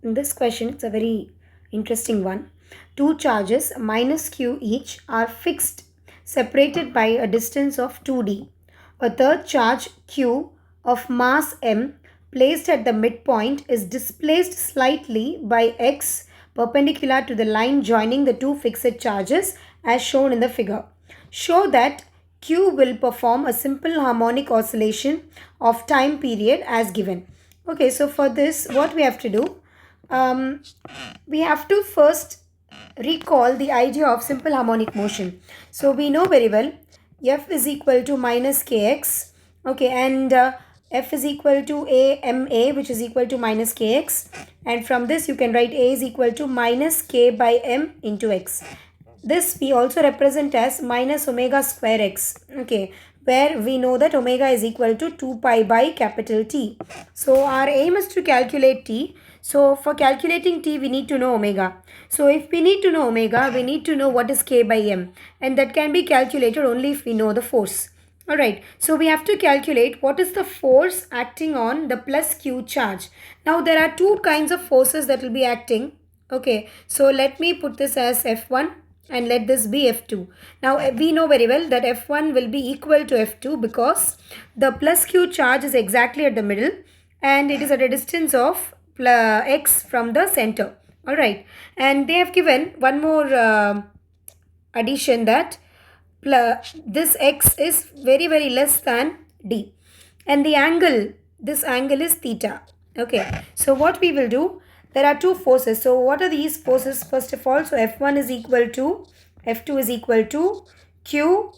in this question, it's a very interesting one. Two charges minus q each are fixed, separated by a distance of 2d. A third charge q of mass m placed at the midpoint is displaced slightly by x perpendicular to the line joining the two fixed charges as shown in the figure. Show that q will perform a simple harmonic oscillation of time period as given. Okay, so for this, what we have to do, um, we have to first recall the idea of simple harmonic motion. So we know very well f is equal to minus kx. Okay, and f is equal to a ma, which is equal to minus kx, and from this you can write a is equal to minus k by m into x. This we also represent as minus omega square x. Okay, where we know that omega is equal to 2 pi by capital T. So our aim is to calculate T. So for calculating T, we need to know omega. So if we need to know omega, we need to know what is K by M. And that can be calculated only if we know the force. Alright, so we have to calculate what is the force acting on the plus Q charge. Now there are two kinds of forces that will be acting. Okay, so let me put this as F1 and let this be F2. Now we know very well that F1 will be equal to F2 because the plus Q charge is exactly at the middle and it is at a distance of x from the center. Alright, and they have given one more addition that this x is very less than d, and the angle, this angle is theta. Okay, so what we will do, there are two forces. So what are these forces? First of all, so F1 is equal to, F2 is equal to Q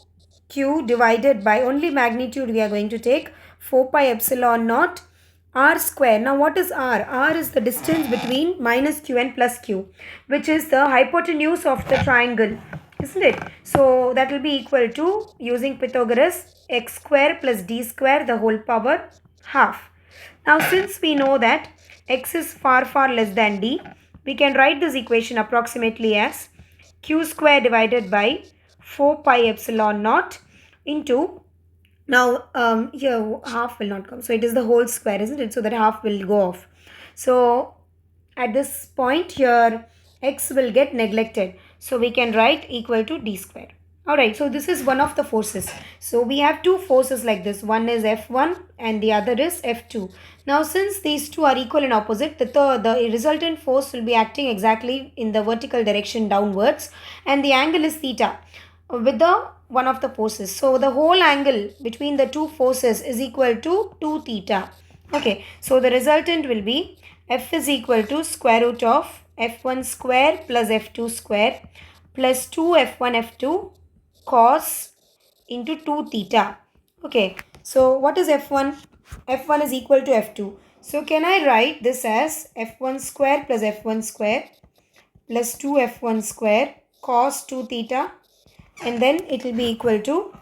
divided by, only magnitude we are going to take, 4 pi epsilon naught r square. Now what is r? R is the distance between minus q and plus q, which is the hypotenuse of the triangle, isn't it? So that will be equal to, using Pythagoras, x square plus d square the whole power half. Now since we know that x is far less than d, we can write this equation approximately as q square divided by 4 pi epsilon naught into, now here half will not come, so it is the whole square, isn't it? So that half will go off. So at this point here x will get neglected, so we can write equal to d square. Alright, so this is one of the forces. So we have two forces like this. One is F1 and the other is F2. Now since these two are equal and opposite, the resultant force will be acting exactly in the vertical direction downwards, and the angle is theta with the one of the forces. So the whole angle between the two forces is equal to 2 theta. Okay, so the resultant will be F is equal to square root of F1 square plus F2 square plus 2 F1 F2 cos into 2 theta. Okay, so what is F1? F1 is equal to F2. So can I write this as F1 square plus F1 square plus 2 F1 square cos 2 theta, and then it will be equal to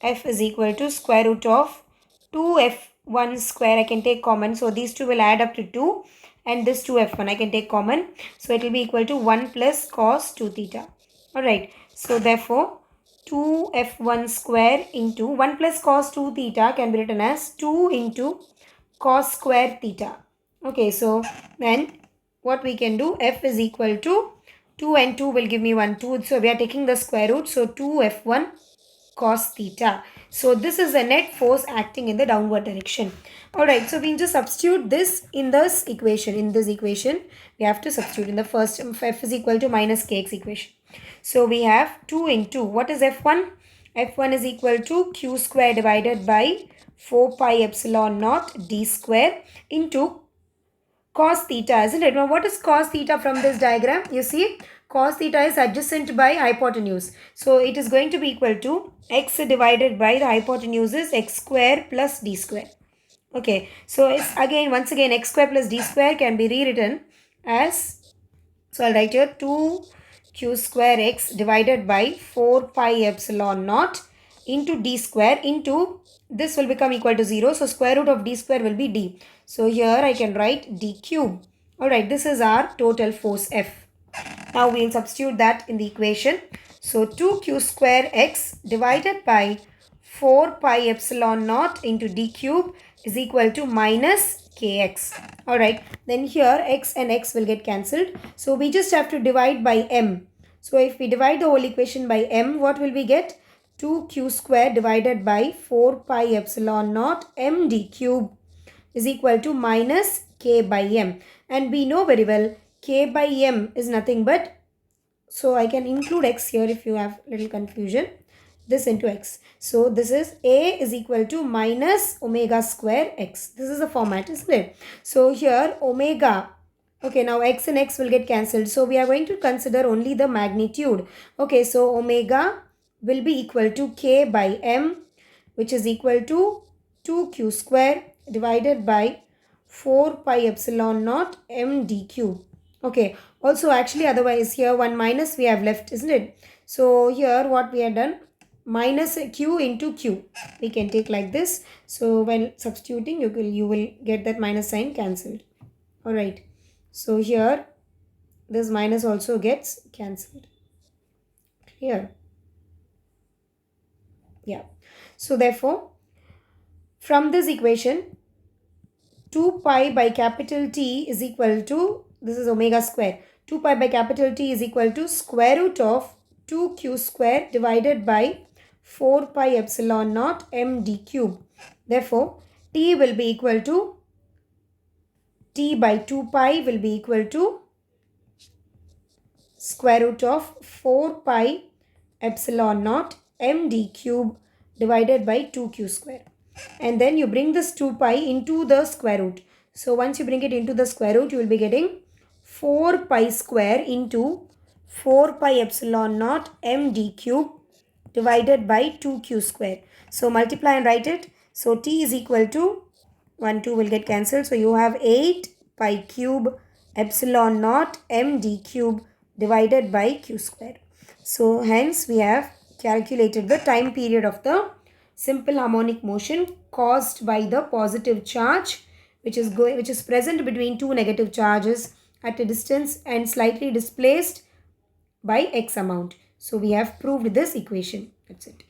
F is equal to square root of 2F1 square. I can take common, so these two will add up to 2, and this 2F1 I can take common, so it will be equal to 1 plus cos 2 theta. Alright, so therefore 2F1 square into 1 plus cos 2 theta can be written as 2 into cos square theta. Okay, so then what we can do, F is equal to 2 and 2 will give me 1, 2. So we are taking the square root, so 2F1 cos theta. So this is the net force acting in the downward direction. Alright, so we can just substitute this in this equation. In this equation, we have to substitute in the first, F is equal to minus kx equation. So we have 2 into, what is F1? F1 is equal to q square divided by 4 pi epsilon naught d square into cos theta, isn't it? Now what is cos theta from this diagram? You see, cos theta is adjacent by hypotenuse. So it is going to be equal to x divided by the hypotenuse is x square plus d square. Okay, so it's again, once again, x square plus d square can be rewritten as, so I'll write here 2q square x divided by 4 pi epsilon naught into d square into, this will become equal to 0. So square root of d square will be d. So here I can write d cube. Alright, this is our total force F. Now we will substitute that in the equation. So 2q square x divided by 4 pi epsilon naught into d cube is equal to minus kx. Alright, then here x and x will get cancelled. So we just have to divide by m. So if we divide the whole equation by m, what will we get? 2q square divided by 4 pi epsilon naught m d cube is equal to minus k by m. And we know very well k by m is nothing but, so I can include x here if you have little confusion, this into x. So this is a is equal to minus omega square x. This is the format, isn't it? So here omega, okay, now x and x will get cancelled. So we are going to consider only the magnitude. Okay, so omega will be equal to k by m, which is equal to 2q square divided by 4 pi epsilon naught m d cube. Okay, also actually otherwise here one minus we have left, isn't it? So here what we have done, minus q into q, we can take like this. So when substituting you will get that minus sign cancelled. Alright, so here this minus also gets cancelled. Clear? Yeah. So therefore from this equation 2 pi by capital T is equal to, this is omega square, 2 pi by capital T is equal to square root of 2q square divided by 4 pi epsilon naught m d cube. Therefore, T will be equal to, T by 2 pi will be equal to square root of 4 pi epsilon naught m d cube divided by 2q square. And then you bring this 2 pi into the square root. So once you bring it into the square root, you will be getting 4 pi square into 4 pi epsilon naught m d cube divided by 2q square. So multiply and write it. So t is equal to, 1, 2 will get cancelled. So you have 8 pi cube epsilon naught m d cube divided by q square. So hence we have calculated the time period of the simple harmonic motion caused by the positive charge which is present between two negative charges at a distance and slightly displaced by x amount. So we have proved this equation. That's it.